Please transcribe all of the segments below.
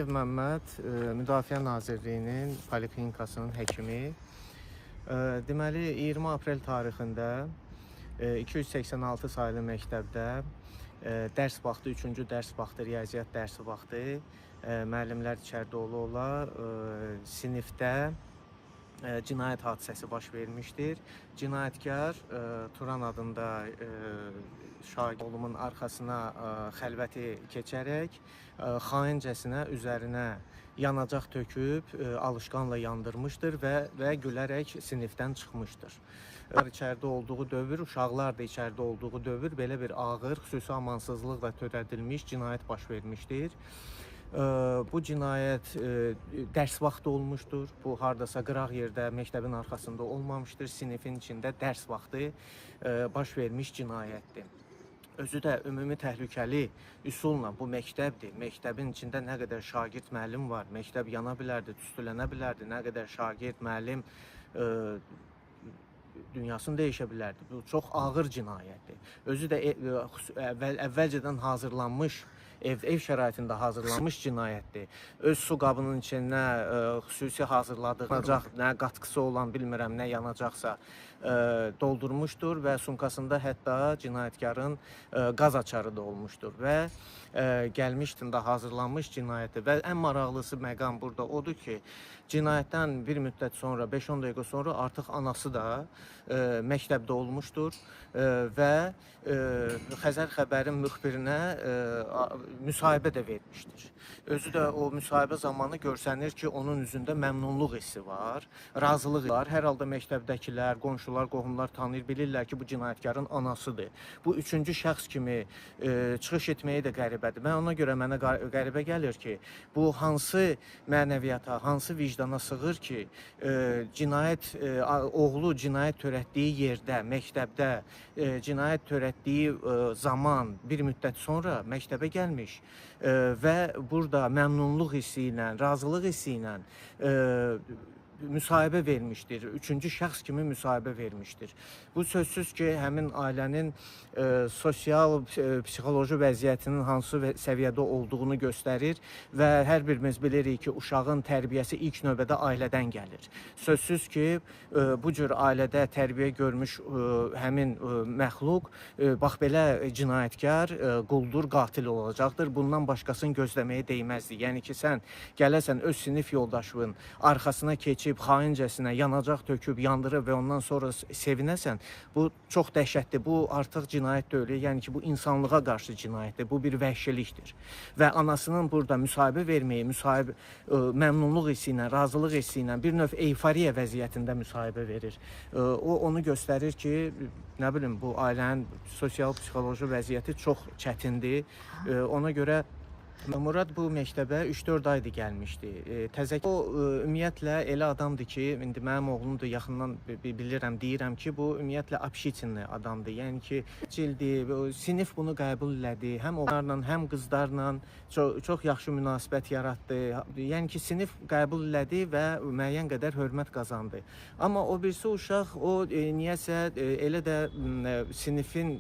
Əliyev Məmməd, Müdafiə Nazirliyinin Poliklinikasının həkimi. Deməli, 20 aprel tarixində 286 sayılı məktəbdə dərs vaxtı, 3-cü dərs vaxtı, riyaziyyat dərsi vaxtı müəllimlər içəridə ola sinifdə cinayət hadisəsi baş vermişdir. Cinayətkar Turan adında şagird oğlumun arxasına xəlvəti keçərək xaincəsinə üzərinə yanacaq töküb alışqanla yandırmışdır və gülərək sinifdən çıxmışdır. İçəridə olduğu dövr, uşaqlar da içəridə olduğu dövr belə bir ağır, xüsusi amansızlıqla törədilmiş cinayət baş vermişdir. Bu cinayət dərs vaxtı olmuşdur. Bu hardasa qıraq yerdə, məktəbin arxasında olmamışdır. Sinifin içində dərs vaxtı baş vermiş cinayətdir. Özü də ümumi təhlükəli üsulla bu məktəbdir. Məktəbin içində nə qədər şagird, müəllim var. Məktəb yana bilərdi, tüstülənə bilərdi. Nə qədər şagird, müəllim dünyasını dəyişə bilərdi. Bu çox ağır cinayətdir. Özü də əvvəlcədən hazırlanmış, ev şəraitində hazırlanmış cinayətdir. Öz su qabının içinə xüsusi hazırladığı nə qatkısı olan, bilmirəm, nə yanacaqsa doldurmuşdur və sumkasında hətta cinayətkarın qaz açarı da olmuşdur və gəlmişdən də hazırlanmış cinayətdir. Və ən maraqlısı məqam burada odur ki, cinayətdən bir müddət sonra, 5-10 dəqiqə sonra artıq anası da məktəbdə olmuşdur və Xəzər xəbərin müxbirinə müsahibə də vermişdir. Özü də o müsahibə zamanı görsənir ki, onun üzündə məmnunluq hissi var, razılıq var. Hər halda məktəbdəkilər, qonşular, qohumlar tanıyır, bilirlər ki, bu cinayətkarın anasıdır. Bu üçüncü şəxs kimi çıxış etməyi də qəribədir. Ona görə mənə qəribə gəlir ki, bu hansı mənəviyyata, hansı vicdana sığır ki, oğlu cinayət törətdiyi yerdə, məktəbdə cinayət törətdiyi zaman bir müddət sonra məktəbə gəlmiş və burada məmnunluq hissi ilə, razılıq hissi ilə müsahibə vermişdir. Üçüncü şəxs kimi müsahibə vermişdir. Bu sözsüz ki, həmin ailənin sosial, psixoloji vəziyyətinin hansı səviyyədə olduğunu göstərir və hər birimiz bilirik ki, uşağın tərbiyəsi ilk növbədə ailədən gəlir. Sözsüz ki, bu cür ailədə tərbiyə görmüş həmin məxluq, bax belə cinayətkar, quldur, qatil olacaqdır. Bundan başqasını gözləməyə dəyməzdir. Yəni ki, sən gələsən öz sinif yoldaşının arxasına keçib, xaincəsinə yanacaq töküb, yandırıb və ondan sonra sevinəsən, bu çox dəhşətdir. Bu artıq cinayət deyil. Yəni ki, bu insanlığa qarşı cinayətdir. Bu bir vəhşilikdir. Və anasının burada müsahibə verməyi, məmnunluq hissi ilə, razılıq hissi ilə, bir növ euforiya vəziyyətində müsahibə verir. O onu göstərir ki, nə bilim, bu ailənin sosial-psixoloji vəziyyəti çox çətindir. Ona görə Murad bu məktəbə 3-4 aydır gəlmişdi. O ümumiyyətlə elə adamdır ki, indi mənim oğlum da yaxından bilirəm, deyirəm ki, bu ümumiyyətlə общительный adamdır. Yəni ki, cildi, sinif bunu qəbul elədi. Həm oğlanlarla, həm qızlarla çox yaxşı münasibət yaratdı. Yəni ki, sinif qəbul elədi və müəyyən qədər hörmət qazandı. Amma o birisi uşaq, o niyəsə elə də sinifin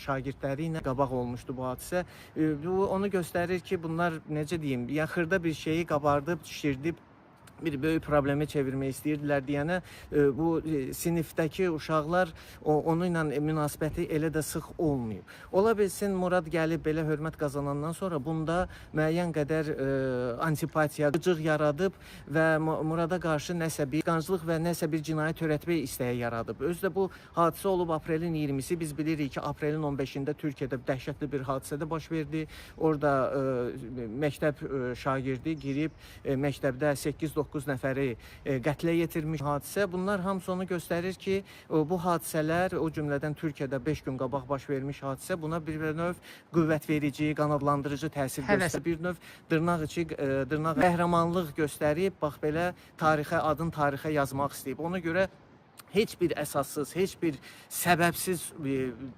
şagirdləri ilə qabaq olmuşdu bu hadisə. Onu göstərir ki, bunlar necə deyim, xırda bir şeyi qabardıb, şişirdib bir böyük problemi çevirmək istəyirdilər deyənə bu sinifdəki uşaqlar onunla münasibəti elə də sıx olmayıb. Ola bilsin Murad gəlib belə hörmət qazanandan sonra bunda müəyyən qədər antipatiya, qıcıq yaradıb və Murada qarşı nəsə bir qısqanclıq və nəsə bir cinayət törətmək istəyi yaradıb. Özü də bu hadisə olub aprelin 20-si. Biz bilirik ki, aprelin 15-də Türkiyədə dəhşətli bir hadisədə baş verdi. Orada məktəb şagirdi girib məktəbdə 8-9 nəfəri qətlə yetirmiş hadisə. Bunlar hamısı onu göstərir ki, bu hadisələr, o cümlədən Türkiyədə 5 gün qabaq baş vermiş hadisə buna bir növ qüvvət verici, qanadlandırıcı təsir göstərir. Bir növ dırnaq qəhrəmanlıq göstərib, bax belə adın tarixə yazmaq istəyib. Ona görə heç bir əsassız, heç bir səbəbsiz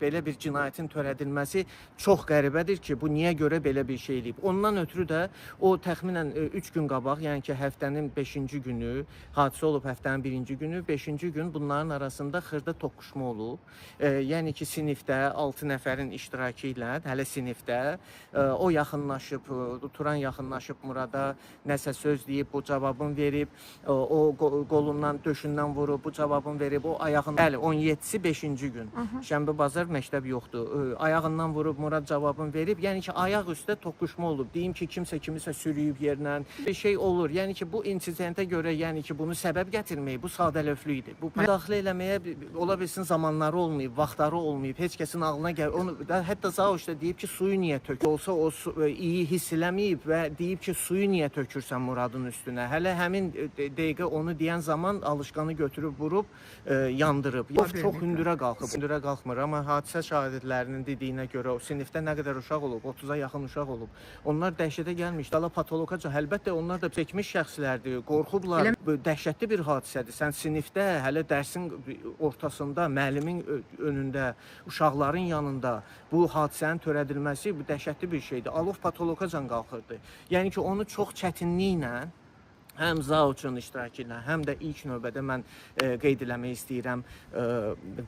belə bir cinayətin törədilməsi çox qəribədir ki, bu niyə görə belə bir şey eləyib. Ondan ötürü də o təxminən 3 gün qabaq, yəni ki, həftənin 5-ci günü, hadisə olub həftənin 1-ci günü, 5-ci gün bunların arasında xırda toqquşma olub. Yəni ki, sinifdə 6 nəfərin iştirakı ilə, hələ sinifdə o yaxınlaşıb, Turan yaxınlaşıb Murada nəsə söz deyib, bu cavabını verib, o qolundan, döşündən vurub, bu cavabını verib, o ayağından, bəli, 17-si 5-ci gün, şənbə bazar məktəb yoxdur, ayağından vurub, Murad cavabını verib, yəni ki, ayaq üstə toqquşma olub, deyim ki, kimsə kimisə sürüyüb yerlə, bir şey olur, yəni ki, bu insidentə görə, yəni ki, bunu səbəb gətirmək, bu sadəlövlükdür, bu müdaxilə eləməyə ola bilsin zamanları olmayıb, vaxtları olmayıb, heç kəsin ağlına gəlir, onu da hətta Zaoş da deyib ki, suyu niyə tök, olsa o iyi hiss eləməyib və deyib ki, suyu niyə tökürsən Muradın üstünə, hələ həmin dəqiqə onu deyən zaman alışqanı götürüb vurub, yandırıb. Çox hündürə qalxıb, hündürə qalxmır, amma hadisə şahidlərinin dediyinə görə o sinifdə nə qədər uşaq olub, 30-a yaxın uşaq olub. Onlar dəhşətə gəlmiş, dala patoloqaca, əlbəttə onlar da çəkmiş şəxslərdir, qorxublar. Dəhşətli bir hadisədir. Sən sinifdə, hələ dərsin ortasında, müəllimin önündə, uşaqların yanında bu hadisənin törədilməsi bu dəhşətli bir şeydir. Alov patoloqacan qalxırdı. Yəni ki, onu çox çətinliklə həm Zaoçun iştirakı ilə, həm də ilk növbədə mən qeyd eləmək istəyirəm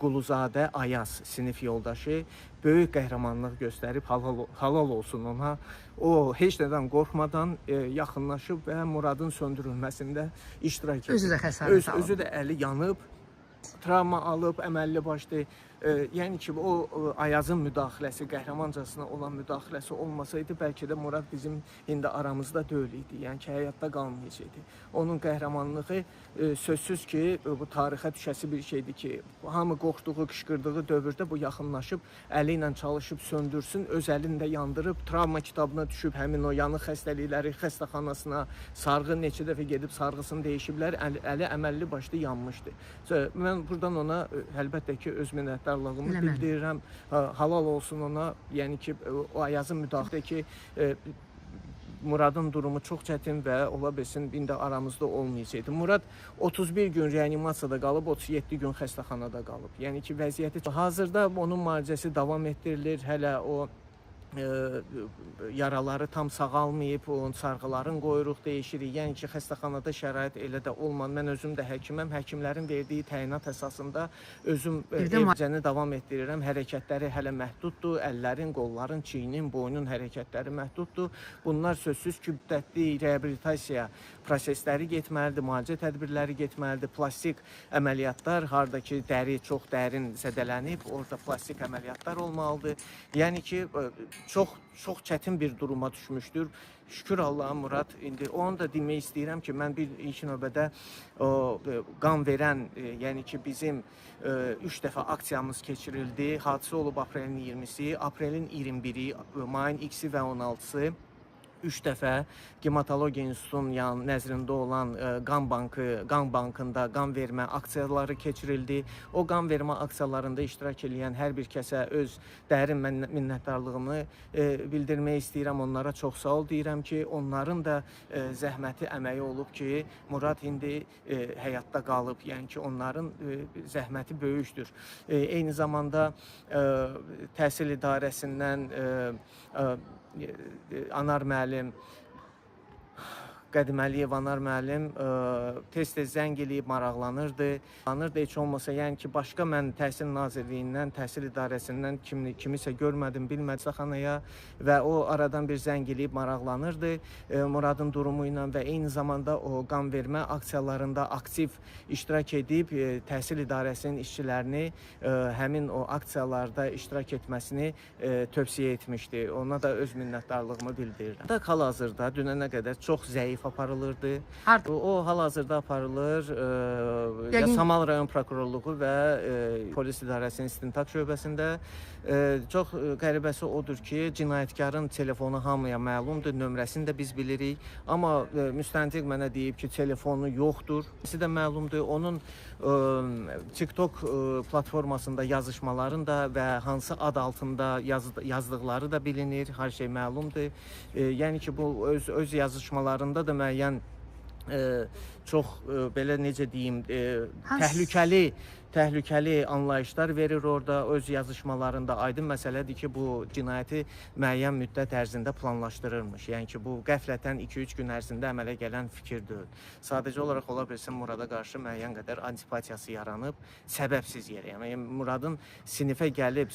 Quluzadə Ayaz sinif yoldaşı böyük qəhrəmanlıq göstərib, halal olsun ona. O heç nədən qorxmadan yaxınlaşıb və Muradın söndürülməsində iştirak edib. Özü də xəsarət alıb. Özü də əli yanıb, travma alıb, əməlli başlı. Yəni ki, o Ayazın müdaxiləsi, qəhrəmancasına olan müdaxiləsi olmasaydı, bəlkə də Murad bizim indi aramızda deyil idi. Yəni ki, həyatda qalmayacaqdı. Onun qəhrəmanlığı sözsüz ki, bu tarixə düşəsi bir şeydir ki, hamı qorxduğu, qışqırdığı dövrdə bu yaxınlaşıb, əli ilə çalışıb söndürsün, öz əlini də yandırıb, travma kitabına düşüb, həmin o yanıq xəstəlikləri xəstəxanasına sarğı neçə dəfə gedib sarğısını dəyişiblər, əli əməlli başlı yanmışdı. Mən buradan ona əlbəttə ki, öz minnətdarlığımı bildirirəm, halal olsun ona, yəni ki, o Ayazın müdaxiləki Muradın durumu çox çətin və ola bilsin, indi aramızda olmayacaqdı. Murad 31 gün reanimasiyada qalıb, 37 gün xəstəxanada qalıb. Yəni ki, vəziyyəti hazırda onun müalicəsi davam etdirilir, hələ o yaraları tam sağalmayıb, onun sarğıların qoyuruq, dəyişirik. Yəni ki, xəstəxanada şərait elə də olmadı. Mən özüm də həkiməm. Həkimlərin verdiyi təyinat əsasında özüm evcəni davam etdirirəm. Hərəkətləri hələ məhduddur. Əllərin, qolların, çiynin, boynun hərəkətləri məhduddur. Bunlar sözsüz ki, müddətli reabilitasiya prosesləri getməlidir, müalicə tədbirləri getməlidir. Plastik əməliyyatlar, harda ki, dəri çox dərin zədələnib, orada plastik əməliyyatlar olmalıdır. Yəni ki, çox çətin bir duruma düşmüşdür. Şükür Allah'a Murad, indi onu da demək istəyirəm ki, mən bir ilk növbədə qan verən, yəni ki, bizim 3 dəfə aksiyamız keçirildi. Hadisə olub aprelin 20-si, aprelin 21-i, mayın 2-si və 16-sı. 3 dəfə Hematologiya İnstitutunun nəzrində olan qan bankında qan vermə aksiyaları keçirildi. O qan vermə aksiyalarında iştirak edən hər bir kəsə öz dərin minnətdarlığımı bildirmək istəyirəm. Onlara çox sağ ol deyirəm ki, onların da zəhməti, əməyi olub ki, Murad indi həyatda qalıb. Yəni ki, onların zəhməti böyükdür. Eyni zamanda təhsil idarəsindən Anar müəllim, Qədim Əliyev Anar müəllim tez-tez zəng eləyib maraqlanırdı. Heç olmasa, yəni ki, başqa mən Təhsil Nazirliyindən, Təhsil İdarəsindən kimisə görmədim, bilmədim xəstəxanaya və o aradan bir zəng eləyib maraqlanırdı Muradın durumu ilə və eyni zamanda o qan vermə aksiyalarında aktiv iştirak edib Təhsil İdarəsinin işçilərini həmin o aksiyalarda iştirak etməsini tövsiyə etmişdi. Ona da öz minnətdarlığımı bildirirəm. Hal-hazırda dünənə qədər çox zəif aparılırdı. O hal-hazırda aparılır Samal rayon prokurorluğu və polis idarəsinin istintaq şöbəsində. Çox qəribəsi odur ki, cinayətkarın telefonu hamıya məlumdur, nömrəsini də biz bilirik. Amma müstəntiq mənə deyib ki, telefonu yoxdur. Sizi də məlumdur. Onun TikTok platformasında yazışmaların da və hansı ad altında yazdıqları da bilinir. Hər şey məlumdur. Yəni ki, bu öz yazışmalarında da müəyyən çox belə necə deyim, təhlükəli təhlükəli anlayışlar verir orada, öz yazışmalarında aydın məsələdir ki, bu cinayəti müəyyən müddət ərzində planlaşdırırmış. Yəni ki, bu qəflətən 2-3 gün ərzində əmələ gələn fikir deyil. Sadəcə olaraq ola bilsin Murada qarşı müəyyən qədər antipatiyası yaranıb, səbəbsiz yerə. Yəni Muradın sinifə gəlib,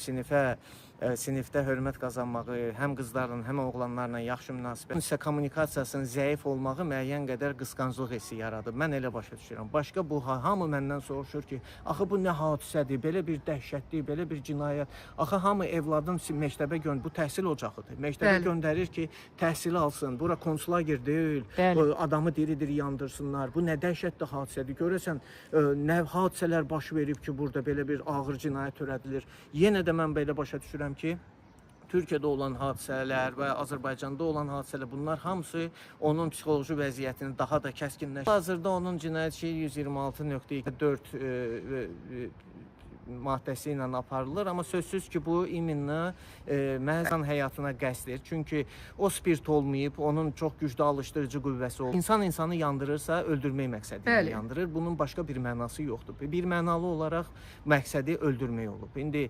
sinifdə hörmət qazanmağı, həm qızlarla, həm oğlanlarla yaxşı münasibət, isə kommunikasiyasının zəif olmağı müəyyən qədər qısqanclıq hissi yaradıb. Mən elə başa düşürəm. Başqa bu hamı məndən soruşur ki, axı bu nə hadisədir, belə bir dəhşətli, belə bir cinayət. Axı hamı evladın məktəbə bu təhsil ocağıdır. Məktəbə göndərir ki, təhsil alsın. Bura konslager deyil. Adamı diri-diri yandırsınlar. Bu nə dəhşətli hadisədir. Görəsən nə hadisələr baş verib ki, burada belə bir ağır cinayət törədilir. Yenə də mən belə başa düşürəm ki, Türkiyədə olan hadisələr və Azərbaycanda olan hadisələr, bunlar hamısı onun psixoloji vəziyyətini daha da kəskinləşdirir. Hazırda onun cinayət şeyi 126.4 maddəsi ilə aparılır, amma sözsüz ki, bu iminə məhzan həyatına qəsdir. Çünki o spirt olmayıb, onun çox güclü alışdırıcı qüvvəsi olub. İnsan insanı yandırırsa, öldürmək məqsədi ilə yandırır. Bunun başqa bir mənası yoxdur. Bir mənalı olaraq məqsədi öldürmək olub. İndi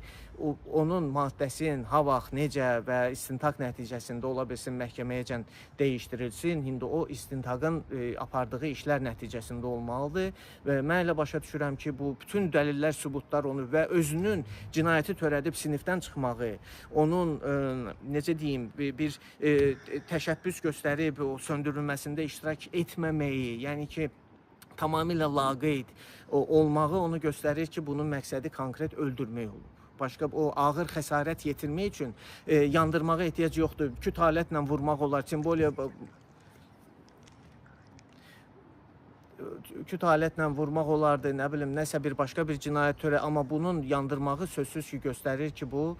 onun maddəsinin ha vaxt, necə və istintaq nəticəsində ola bilsin məhkəməyəcən dəyişdirilsin. İndi o istintaqın apardığı işlər nəticəsində olmalıdır və mən elə başa düşürəm ki, bu bütün dəlillər, sübutlar onu və özünün cinayəti törədib sinifdən çıxmağı, onun necə deyim, bir təşəbbüs göstərib o söndürülməsində iştirak etməməyi, yəni ki, tamamilə laqeyd olmağı onu göstərir ki, bunun məqsədi konkret öldürmək olub. Başqa o ağır xəsarət yetirmək üçün yandırmağa ehtiyac yoxdur. Küt alətlə vurmaq olar, simboliya küt alətlə vurmaq olardı, nə bilim, nəsə bir başqa bir cinayət törə, amma bunun yandırmağı sözsüz ki, göstərir ki, bu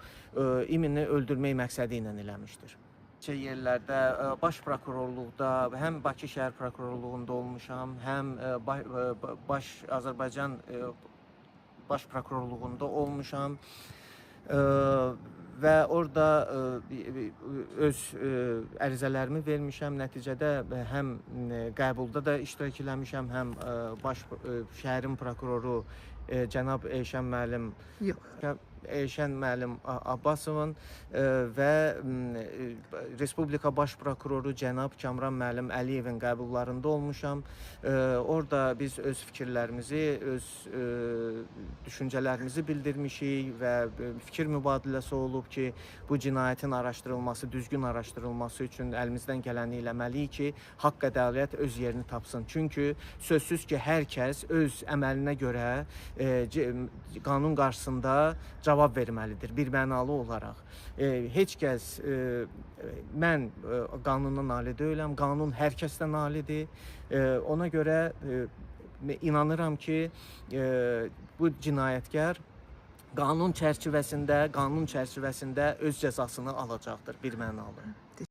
imini öldürmək məqsədi ilə eləmişdir. Yerlərdə baş prokurorluqda, həm Bakı şəhər prokurorluğunda olmuşam, həm Azərbaycan baş prokurorluğunda olmuşam və orada öz ərizələrimi vermişəm. Nəticədə həm qəbulda da iştirak eləmişəm, həm şəhərin prokuroru cənab Elşən müəllim Abbasovun və Respublika Baş Prokuroru cənab Kamran müəllim Əliyevin qəbullarında olmuşam. Orada biz öz fikirlərimizi, öz düşüncələrimizi bildirmişik və fikir mübadiləsi olub ki, bu cinayətin araşdırılması, düzgün araşdırılması üçün əlimizdən gələni eləməliyik ki, haqq ədalət öz yerini tapsın. Çünki sözsüz ki, hər kəs öz əməlinə görə qanun qarşısında cavab verməlidir, bir mənalı olaraq. Heç kəs, mən qanundan ali deyiləm, qanun hər kəsdən alidir. Ona görə inanıram ki, bu cinayətkar qanun çərçivəsində öz cəzasını alacaqdır, bir mənalı.